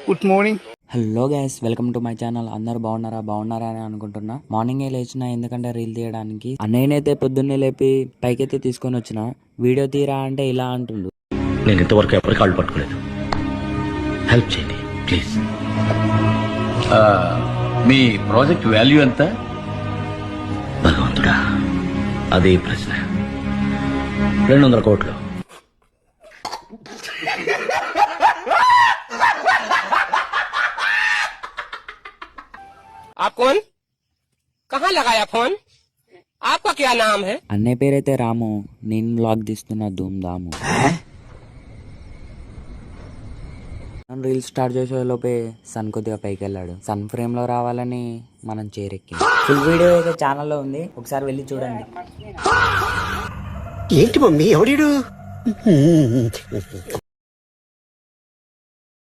Good morning. Hello guys, welcome to my channel. అందరు బాగున్నారా అని అనుకుంటున్నా. మార్నింగే లేచిన, ఎందుకంటే రీల్ తీయడానికి. అన్నయ్యనైతే పొద్దున్నే లేపి పైకైతే తీసుకొని వచ్చిన. వీడియో తీరా అంటే ఇలా అంటుండు. నేను ఇంతవరకు ఎవరి కాళ్ళు పట్టుకోలేదు, హెల్ప్ చేయండి ప్లీజ్. మీ ప్రాజెక్ట్ వాల్యూ ఎంత? భగవంతుడా, అదే ప్రశ్న. 200 కోట్లు. आप कौन? कहाँ लगाया फोन? आपका क्या नाम है? అన్నయ్య పేరైతే రాము, నేను బ్లాగ్ తీస్తున్నా ధూమ్ ధాము. రీల్ స్టార్ట్ చేసే లోపే సన్ కొద్దిగా పైకి వెళ్ళాడు. సన్ ఫ్రేమ్ లో రావాలని మనం చేరెక్కి. ఫుల్ వీడియో అయితే ఛానల్లో ఉంది, ఒకసారి వెళ్ళి చూడండి. ఏంటి మమ్మీ ఎవడు?